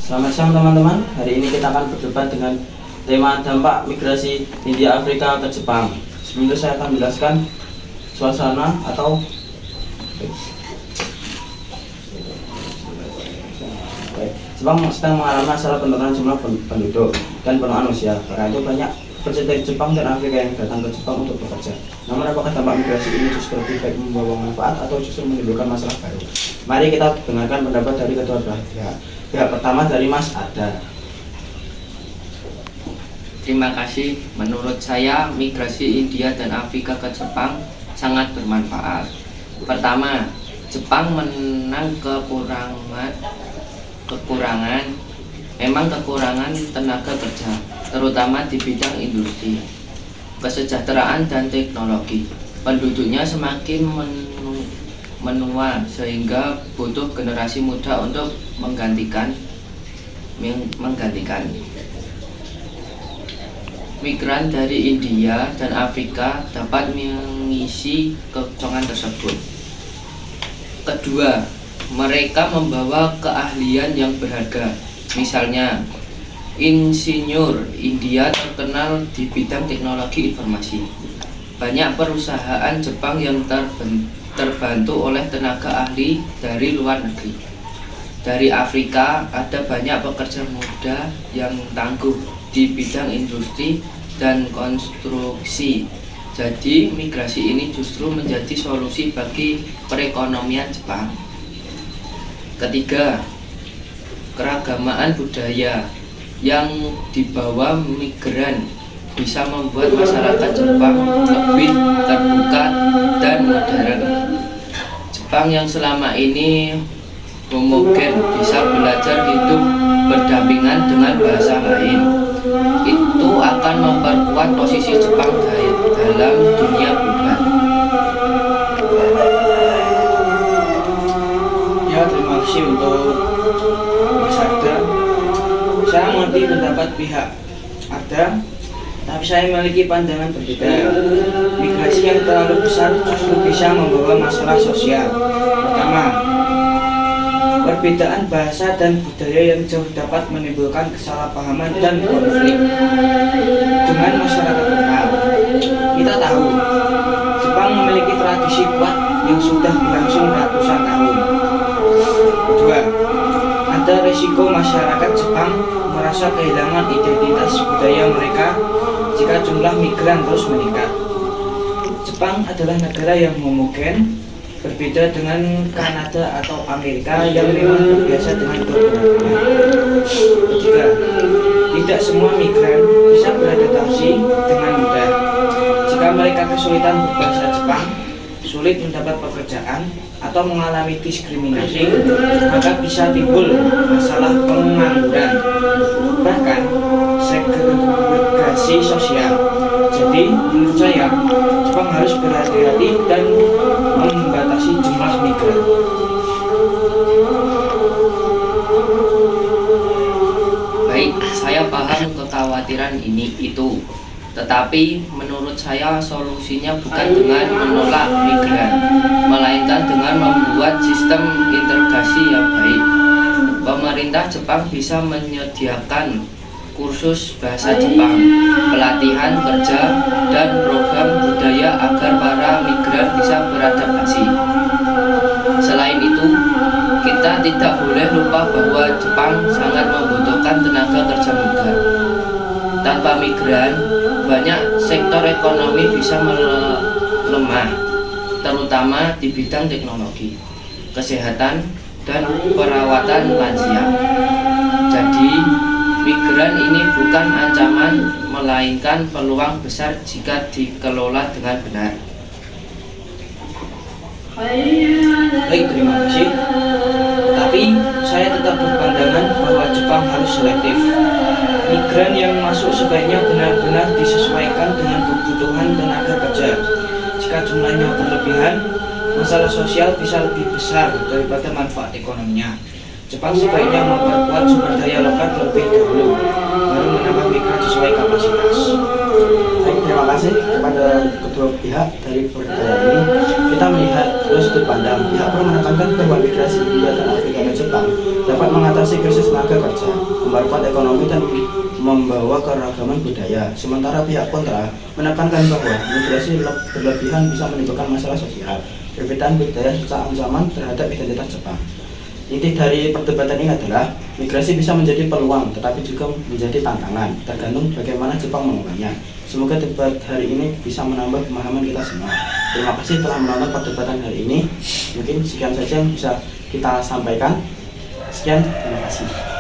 Selamat siang teman-teman. Hari ini kita akan berdebat dengan tema dampak migrasi India Afrika ke Jepang. Sebelum itu saya akan menjelaskan suasana atau Jepang sedang mengalami masalah penurunan jumlah penduduk dan penurunan usia. Karena itu banyak pekerja dari Jepang dan Afrika yang datang ke Jepang untuk bekerja. Namun apakah dampak migrasi ini justru lebih baik membawa manfaat atau justru menimbulkan masalah baru? Mari kita dengarkan pendapat dari kedua belah pihak. Pihak pertama dari Mas Ada. Terima kasih. Menurut saya, migrasi India dan Afrika ke Jepang sangat bermanfaat. Pertama, Jepang menang kekurangan tenaga kerja, terutama di bidang industri, kesejahteraan dan teknologi. Penduduknya semakin menua sehingga butuh generasi muda untuk menggantikan. Migran dari India dan Afrika dapat mengisi kekosongan tersebut. Kedua, mereka membawa keahlian yang berharga. Misalnya, insinyur India terkenal di bidang teknologi informasi. Banyak perusahaan Jepang yang terbantu oleh tenaga ahli dari luar negeri. Dari Afrika ada banyak pekerja muda yang tangguh di bidang industri dan konstruksi. Jadi migrasi ini justru menjadi solusi bagi perekonomian Jepang. Ketiga, keragaman budaya yang dibawa migran bisa membuat masyarakat Jepang lebih terbuka dan modern. Jepang yang selama ini homogen bisa belajar hidup berdampingan dengan bahasa lain. Itu akan memperkuat posisi Jepang dalam dunia global. Ya, terima kasih untuk Mas Ada. Saya mengerti pendapat pihak Ada, tapi saya memiliki pandangan berbeda. Migrasi yang terlalu besar justru bisa membawa masalah sosial. Pertama, perbedaan bahasa dan budaya yang jauh dapat menimbulkan kesalahpahaman dan konflik dengan masyarakat lokal. Kita tahu, Jepang memiliki tradisi kuat yang sudah berlangsung ratusan tahun. Kedua, ada risiko masyarakat Jepang merasa kehilangan identitas budaya mereka jika jumlah migran terus meningkat. Jepang adalah negara yang homogen, berbeda dengan Kanada atau Amerika yang memang terbiasa dengan keberagaman. Ketiga, tidak semua migran bisa beradaptasi dengan mudah. Jika mereka kesulitan berbahasa Jepang, sulit mendapat pekerjaan, atau mengalami diskriminasi, maka bisa timbul masalah pengangguran, bahkan segregasi sosial. Jadi, menurut saya, Jepang harus berhati-hati dan membatasi jumlah migran. Baik, saya paham kekhawatiran itu. Tetapi menurut saya solusinya bukan dengan menolak migran, melainkan dengan membuat sistem integrasi yang baik. Pemerintah Jepang bisa menyediakan kursus bahasa Jepang, pelatihan kerja, dan program budaya agar para migran bisa beradaptasi. Selain itu, kita tidak boleh lupa bahwa Jepang sangat membutuhkan tenaga kerja muda. Tanpa migran, banyak sektor ekonomi bisa melemah, terutama di bidang teknologi, kesehatan, dan perawatan lansia. Jadi, migran ini bukan ancaman, melainkan peluang besar jika dikelola dengan benar. Baik, terima kasih. Tapi saya tetap berpandangan bahwa Jepang harus selektif. Migran yang masuk sebaiknya benar-benar disesuaikan dengan kebutuhan tenaga kerja. Jika jumlahnya berlebihan, masalah sosial bisa lebih besar daripada manfaat ekonominya. Jepang sebaiknya memperkuat sumber daya lokal terlebih dahulu, baru menambah migran sesuai kapasitas. Baik, terima kasih kepada kedua pihak dari perbincangan ini. Kita melihat dua sudut pandang. Pihak pertama menekankan bahwa migrasi India dan Afrika ke Jepang dapat mengatasi krisis tenaga kerja, memperkuat ekonomi dan membawa keragaman budaya. Sementara pihak kontra menekankan bahwa migrasi berlebihan bisa menimbulkan masalah sosial, perbedaan budaya serta ancaman terhadap identitas Jepang. Inti dari perdebatan ini adalah migrasi bisa menjadi peluang tetapi juga menjadi tantangan, tergantung bagaimana Jepang mengelolanya. Semoga debat hari ini bisa menambah pemahaman kita semua. Terima kasih telah menonton perdebatan hari ini. Mungkin sekian saja yang bisa kita sampaikan. Sekian, terima kasih.